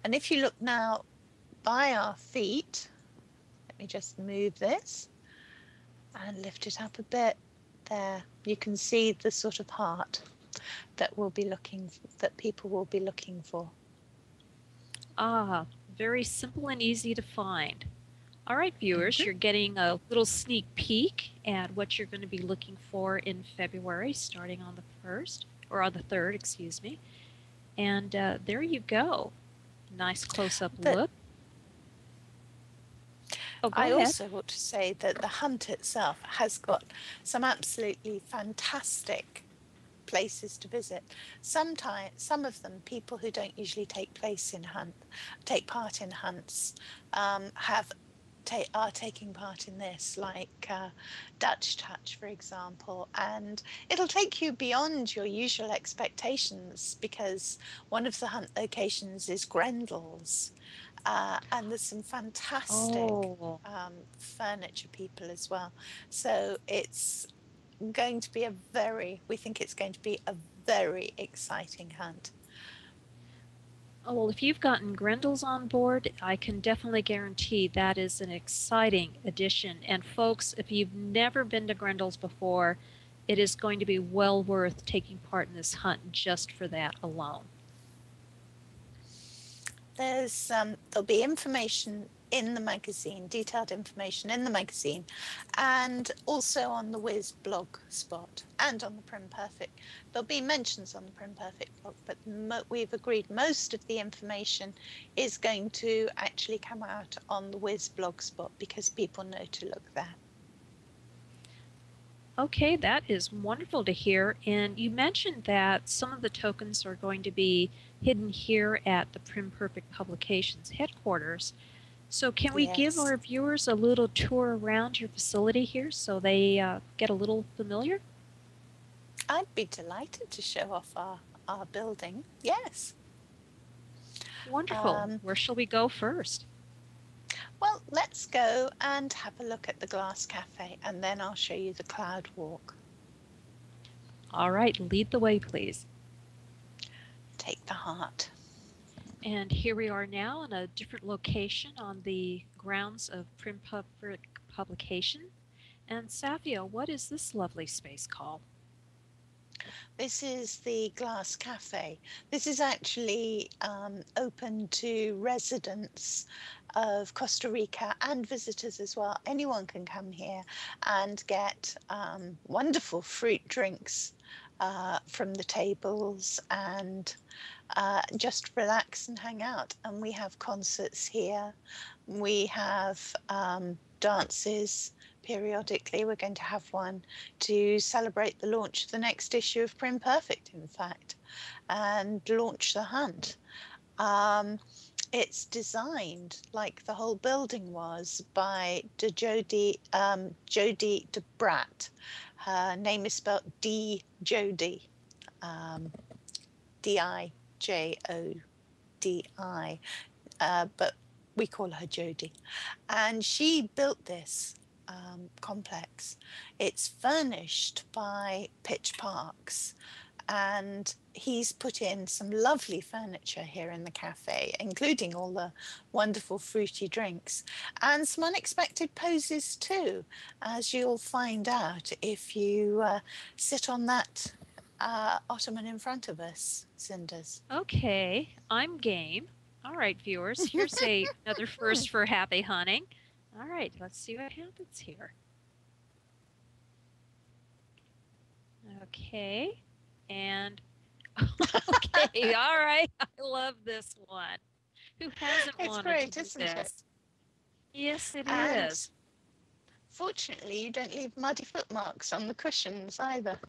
And if you look now by our feet, let me just move this and lift it up a bit. There, you can see the sort of heart that people will be looking for.
Ah, very simple and easy to find. All right, viewers, you're getting a little sneak peek at what you're going to be looking for in February, starting on the 1st, or on the 3rd, excuse me. And there you go. Nice close-up look. Oh, go ahead.
Also want to say that the hunt itself has got some absolutely fantastic places to visit. Sometimes, some of them, people who don't usually take part in hunts, are taking part in this, like Dutch Touch, for example, and it'll take you beyond your usual expectations, because one of the hunt locations is Grendel's, and there's some fantastic furniture people as well. So it's going to be we think it's going to be a very exciting hunt.
Oh, well, if you've gotten Grendel's on board, I can definitely guarantee that is an exciting addition. And folks, if you've never been to Grendel's before, it is going to be well worth taking part in this hunt just for that alone.
There'll be information in the magazine, detailed information in the magazine, and also on the Wiz blog spot and on the Primperfect. There'll be mentions on the Primperfect blog, but we've agreed most of the information is going to actually come out on the Wiz blog spot because people know to look there.
Okay, that is wonderful to hear. And you mentioned that some of the tokens are going to be hidden here at the Primperfect Publications headquarters. So can we give our viewers a little tour around your facility here so they get a little familiar?
I'd be delighted to show off our building, yes.
Wonderful. Where shall we go first?
Well, let's go and have a look at the glass cafe, and then I'll show you the cloud walk.
All right, lead the way, please.
Take the heart.
And here we are now in a different location on the grounds of Primperfect Publication. And Saffia, what is this lovely space called?
This is the Glass Cafe. This is actually open to residents of Costa Rica and visitors as well. Anyone can come here and get wonderful fruit drinks from the tables and just relax and hang out. And we have concerts here. We have dances. Periodically, we're going to have one to celebrate the launch of the next issue of Primperfect, in fact, and launch the hunt. It's designed, like the whole building was, by Jody de Brat. Her name is spelled D. Jody, D-I-J-O-D-I, but we call her Jody. And she built this complex. It's furnished by Pitch Parks, and he's put in some lovely furniture here in the cafe, including all the wonderful fruity drinks and some unexpected poses too, as you'll find out if you sit on that ottoman in front of us, Cinders.
Okay, I'm game. All right, viewers, here's another first for happy hunting. All right, let's see what happens here. Okay, and okay, all right. I love this one. Who hasn't
It's
wanted
great,
to do
isn't it?
this? Yes, it
And
is.
fortunately, you don't leave muddy footmarks on the cushions either.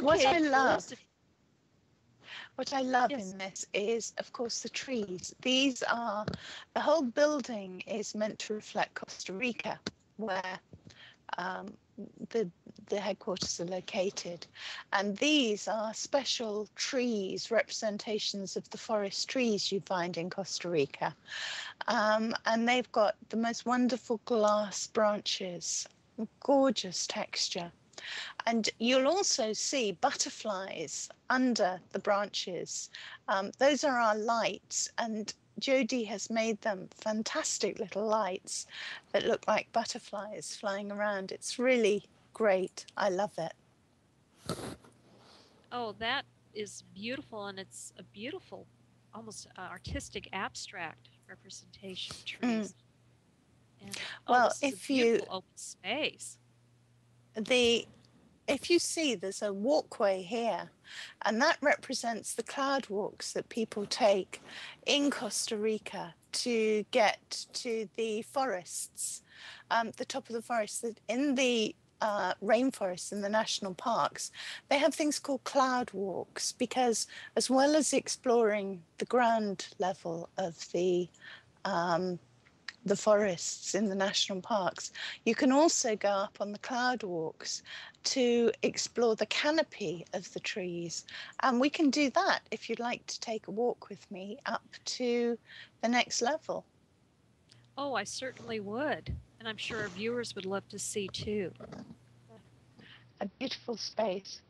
What I love
Yes.
in this is, of course, the trees. These are, the whole building is meant to reflect Costa Rica, where the headquarters are located. And these are special trees, representations of the forest trees you find in Costa Rica. And they've got the most wonderful glass branches, gorgeous texture. And you'll also see butterflies under the branches. Those are our lights, and Jody has made them fantastic little lights that look like butterflies flying around. It's really great. I love it.
Oh, that is beautiful, and it's a beautiful, almost artistic, abstract representation of trees. And,
well,
this is a beautiful open space.
If you see, there's a walkway here, and that represents the cloud walks that people take in Costa Rica to get to the forests, the top of the forest. In the rainforests in the national parks, they have things called cloud walks, because as well as exploring the ground level of the forests in the national parks, you can also go up on the cloud walks to explore the canopy of the trees. And we can do that if you'd like to take a walk with me up to the next level.
Oh, I certainly would. And I'm sure our viewers would love to see too.
A beautiful space.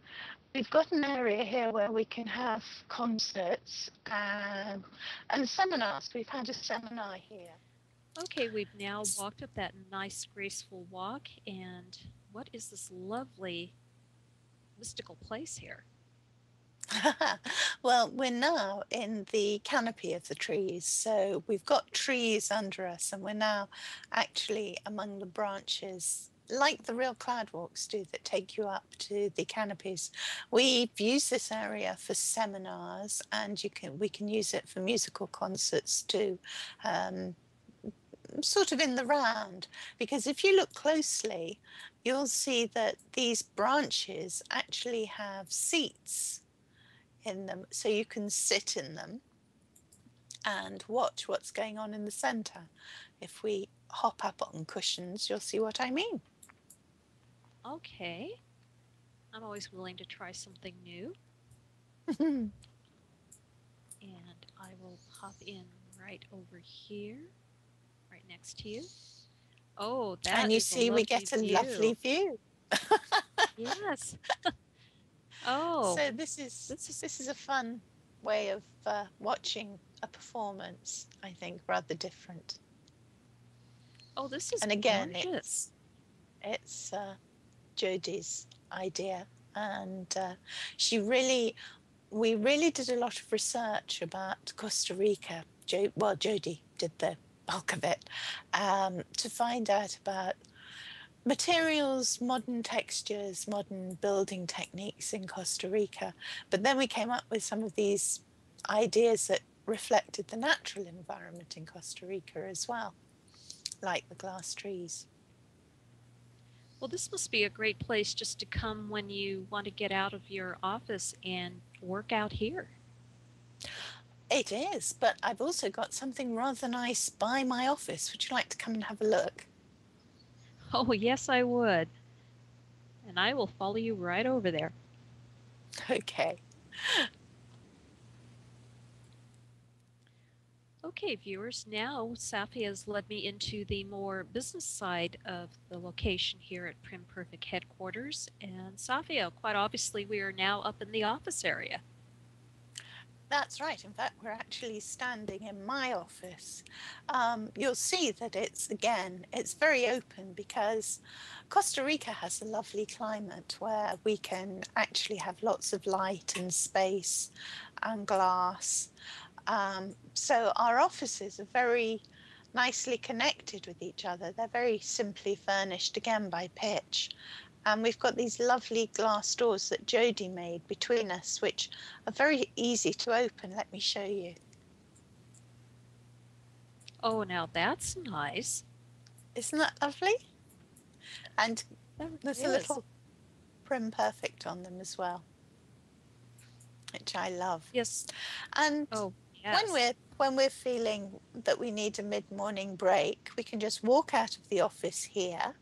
We've got an area here where we can have concerts and seminars. We've had a seminar here.
Okay, we've now walked up that nice, graceful walk, and what is this lovely mystical place here?
Well, we're now in the canopy of the trees. So we've got trees under us, and we're now actually among the branches, like the real cloud walks do that take you up to the canopies. We've used this area for seminars, and we can use it for musical concerts too. Sort of in the round, because if you look closely, you'll see that these branches actually have seats in them, so you can sit in them and watch what's going on in the center. If we hop up on cushions, you'll see what I mean.
Okay. I'm always willing to try something new. And I will hop in right over here, right next to you. Oh, that
and you
is
see
a
we get a lovely view.
Yes. Oh,
So this is a fun way of watching a performance, I think, rather different.
oh, this is
And again,
gorgeous.
it's Jodie's idea, and we really did a lot of research about Costa Rica. Jodie did the bulk of it, to find out about materials, modern textures, modern building techniques in Costa Rica. But then we came up with some of these ideas that reflected the natural environment in Costa Rica as well, like the glass trees.
Well, this must be a great place just to come when you want to get out of your office and work out here.
It is, but I've also got something rather nice by my office. Would you like to come and have a look?
Oh, yes, I would. And I will follow you right over there.
Okay.
Okay, viewers, now Saffia has led me into the more business side of the location here at Primperfect Headquarters. And Saffia, quite obviously, we are now up in the office area.
That's right. In fact, we're actually standing in my office. You'll see that it's very open, because Costa Rica has a lovely climate where we can actually have lots of light and space and glass. So our offices are very nicely connected with each other. They're very simply furnished, again, by pitch. And we've got these lovely glass doors that Jodie made between us, which are very easy to open. Let me show you.
Oh, now that's nice.
Isn't that lovely? And there's a little Primperfect on them as well, which I love.
Yes.
And
yes.
when we're feeling that we need a mid-morning break, we can just walk out of the office here.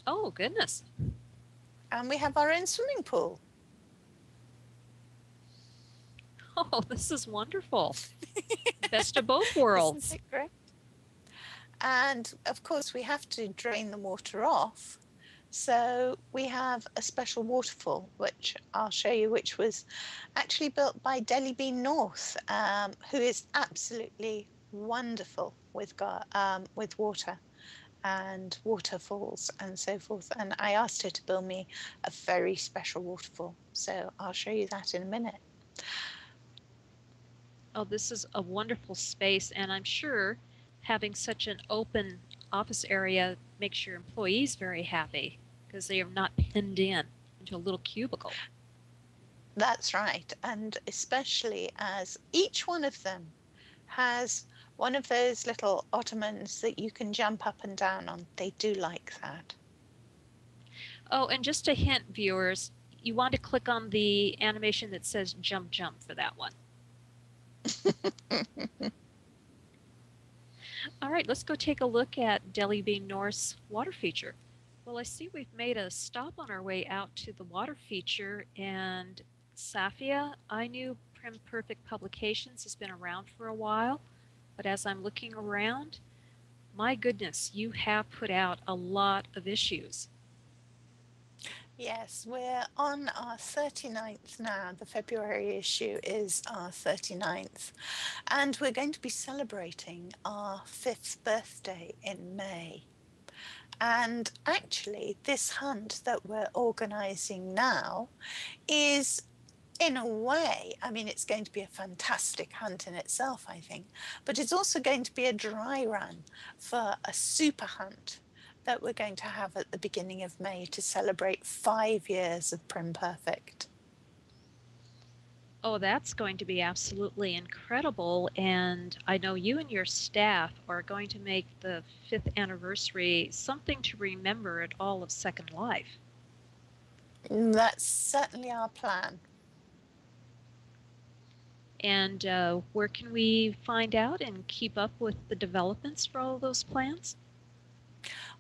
Oh, goodness.
And we have our own swimming pool.
Oh, this is wonderful. Best of both worlds.
Isn't it great? And of course, we have to drain the water off. So we have a special waterfall, which I'll show you, which was actually built by Delhi Bean North, who is absolutely wonderful with water and waterfalls and so forth. And I asked her to build me a very special waterfall. So I'll show you that in a minute.
Oh, this is a wonderful space, and I'm sure having such an open office area makes your employees very happy, because they are not pinned in into a little cubicle.
That's right. And especially as each one of them has one of those little ottomans that you can jump up and down on. They do like that.
Oh, and just a hint, viewers, you want to click on the animation that says jump, jump for that one. All right, let's go take a look at Delhi Bean North's water feature. Well, I see we've made a stop on our way out to the water feature, and Saffia, I knew Primperfect Publications has been around for a while, but as I'm looking around, my goodness, you have put out a lot of issues.
Yes, we're on our 39th now. The February issue is our 39th. And we're going to be celebrating our 5th birthday in May. And actually, this hunt that we're organising now is, in a way, I mean, it's going to be a fantastic hunt in itself, I think, but it's also going to be a dry run for a super hunt that we're going to have at the beginning of May to celebrate 5 years of Primperfect.
Oh, that's going to be absolutely incredible. And I know you and your staff are going to make the 5th anniversary something to remember at all of Second Life.
That's certainly our plan.
And where can we find out and keep up with the developments for all of those plans?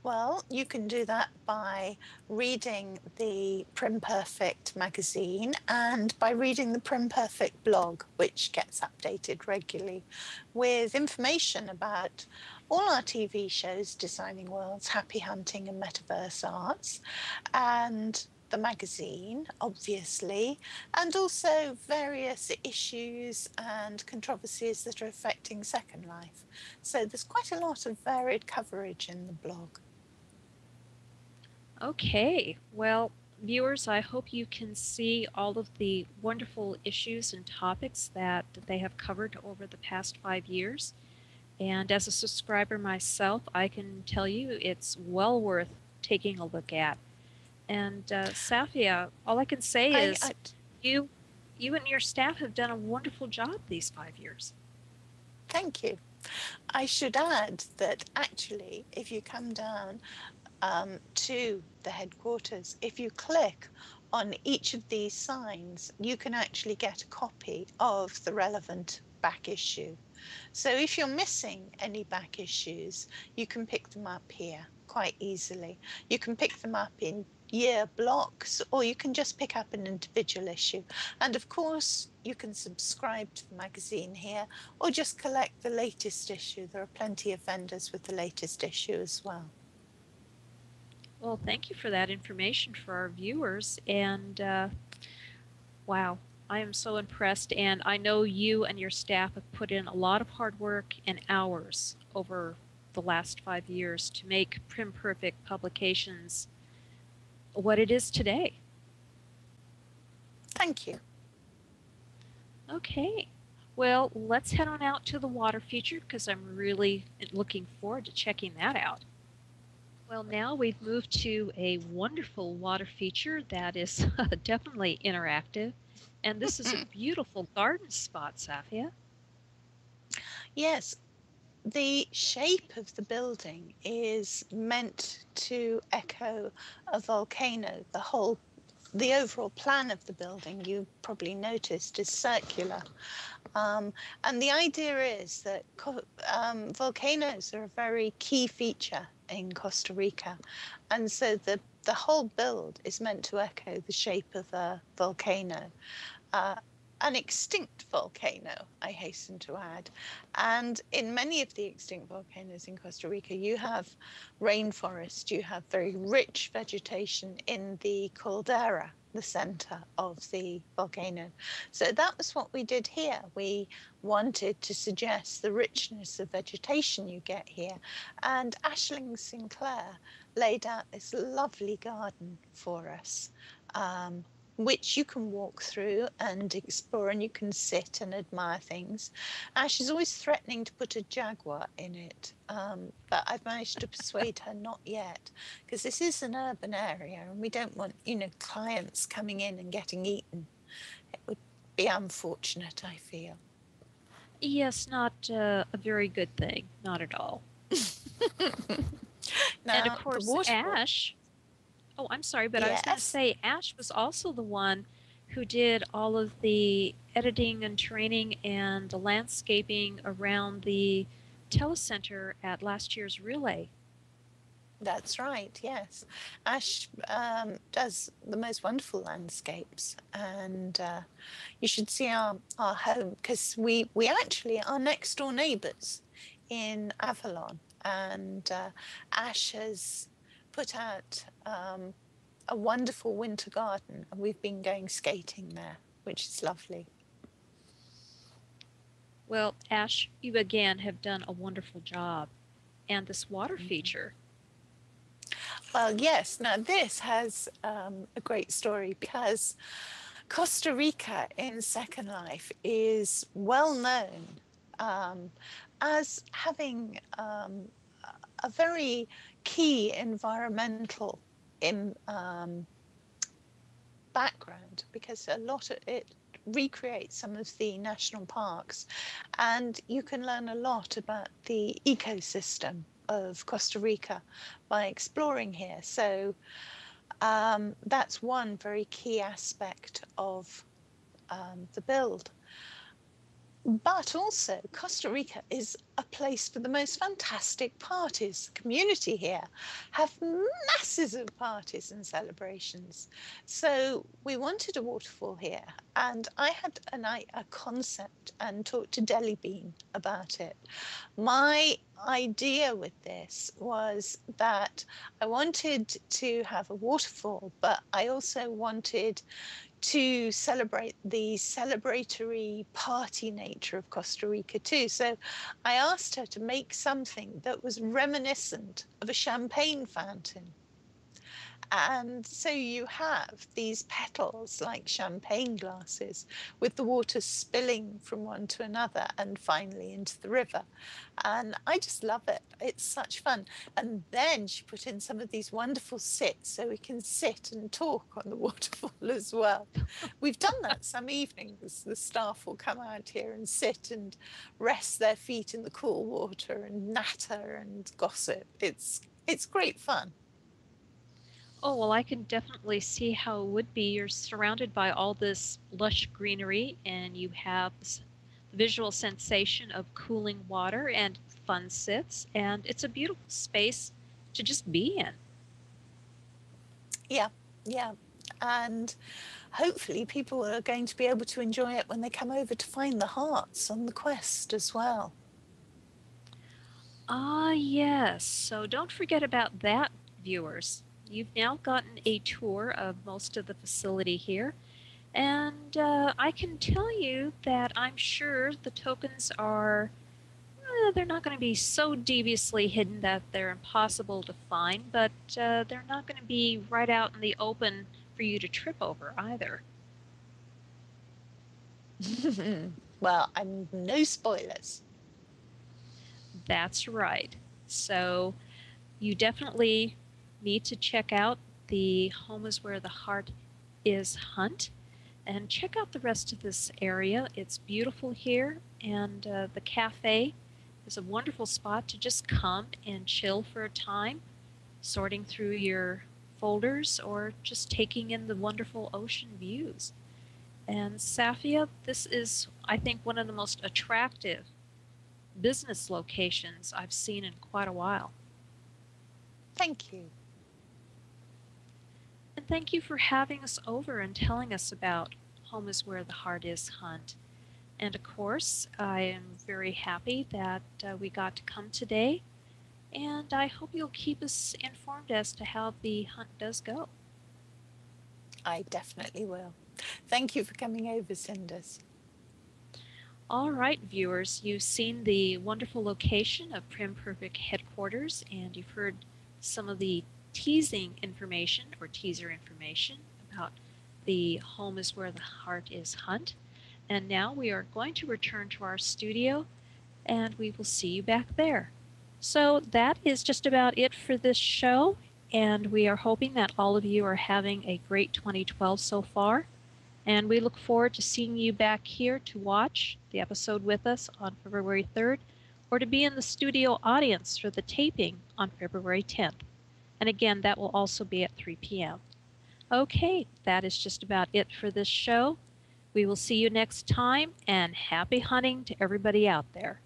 Well, you can do that by reading the Primperfect magazine and by reading the Primperfect blog, which gets updated regularly with information about all our TV shows, Designing Worlds, Happy Hunting and Metaverse Arts, and the magazine, obviously, and also various issues and controversies that are affecting Second Life. So there's quite a lot of varied coverage in the blog.
Okay, well, viewers, I hope you can see all of the wonderful issues and topics that they have covered over the past 5 years. And as a subscriber myself, I can tell you it's well worth taking a look at. And Saffia, all I can say is you and your staff have done a wonderful job these 5 years.
Thank you. I should add that actually, if you come down to the headquarters, if you click on each of these signs, you can actually get a copy of the relevant back issue. So if you're missing any back issues, you can pick them up here quite easily. You can pick them up in year blocks, or you can just pick up an individual issue. And of course, you can subscribe to the magazine here, or just collect the latest issue. There are plenty of vendors with the latest issue as well.
Well, thank you for that information for our viewers. And wow, I am so impressed. And I know you and your staff have put in a lot of hard work and hours over the last 5 years to make Primperfect Publications what it is today.
Thank you.
Okay. Well, let's head on out to the water feature because I'm really looking forward to checking that out. Well, now we've moved to a wonderful water feature that is definitely interactive. And this is a beautiful garden spot, Saffia.
Yes, the shape of the building is meant to echo a volcano. The overall plan of the building, you probably noticed, is circular. And the idea is that volcanoes are a very key feature in Costa Rica. And so the whole build is meant to echo the shape of a volcano. An extinct volcano, I hasten to add. And in many of the extinct volcanoes in Costa Rica, you have rainforest, you have very rich vegetation in the caldera, the center of the volcano. So that was what we did here. We wanted to suggest the richness of vegetation you get here. And Aisling Sinclair laid out this lovely garden for us, which you can walk through and explore, and you can sit and admire things. She's always threatening to put a jaguar in it, but I've managed to persuade her not yet, because this is an urban area and we don't want, clients coming in and getting eaten. It would be unfortunate, I feel.
Yes, not a very good thing. Not at all.
Now,
and of course, Ash... Oh, I'm sorry, but
yes.
I was going to say Ash was also the one who did all of the editing and training and the landscaping around the telecenter at last year's relay.
That's right, yes. Ash does the most wonderful landscapes, and you should see our home, because we actually are next door neighbours in Avalon, and Ash has put out a wonderful winter garden, and we've been going skating there, which is lovely.
Well, Ash, you again have done a wonderful job. And this water feature.
Well, yes. Now, this has a great story because Costa Rica in Second Life is well known as having a very key environmental background, because a lot of it recreates some of the national parks, and you can learn a lot about the ecosystem of Costa Rica by exploring here. So that's one very key aspect of the build. But also, Costa Rica is a place for the most fantastic parties. The community here have masses of parties and celebrations. So we wanted a waterfall here, and I had a concept and talked to Deli Bean about it. My idea with this was that I wanted to have a waterfall, but I also wanted to celebrate the celebratory party nature of Costa Rica too. So I asked her to make something that was reminiscent of a champagne fountain. And so you have these petals like champagne glasses with the water spilling from one to another and finally into the river. And I just love it. It's such fun. And then she put in some of these wonderful sits so we can sit and talk on the waterfall as well. We've done that some evenings. The staff will come out here and sit and rest their feet in the cool water and natter and gossip. It's great fun.
Oh, well, I can definitely see how it would be. You're surrounded by all this lush greenery, and you have the visual sensation of cooling water and fun sits, and it's a beautiful space to just be in.
Yeah. And hopefully people are going to be able to enjoy it when they come over to find the hearts on the quest as well.
Ah, yes. So don't forget about that, viewers. You've now gotten a tour of most of the facility here, and I can tell you that I'm sure the tokens are, they're not going to be so deviously hidden that they're impossible to find, but they're not going to be right out in the open for you to trip over either.
Well, I'm no spoilers.
That's right. So you definitely need to check out the Home is Where the Heart is hunt, and check out the rest of this area. It's beautiful here, and the cafe is a wonderful spot to just come and chill for a time, sorting through your folders or just taking in the wonderful ocean views. And Saffia, this is, I think, one of the most attractive business locations I've seen in quite a while.
Thank you.
And thank you for having us over and telling us about Home is Where the Heart is hunt. And of course, I am very happy that we got to come today, and I hope you'll keep us informed as to how the hunt does go.
I definitely will. Thank you for coming over, Cinders.
All right, viewers, you've seen the wonderful location of Primperfect Headquarters, and you've heard some of the teasing information or teaser information about the Home is Where the Heart is hunt. And now we are going to return to our studio, and we will see you back there. So that is just about it for this show, and we are hoping that all of you are having a great 2012 so far. And we look forward to seeing you back here to watch the episode with us on February 3rd, or to be in the studio audience for the taping on February 10th. And again, that will also be at 3 p.m. Okay, that is just about it for this show. We will see you next time, and happy hunting to everybody out there.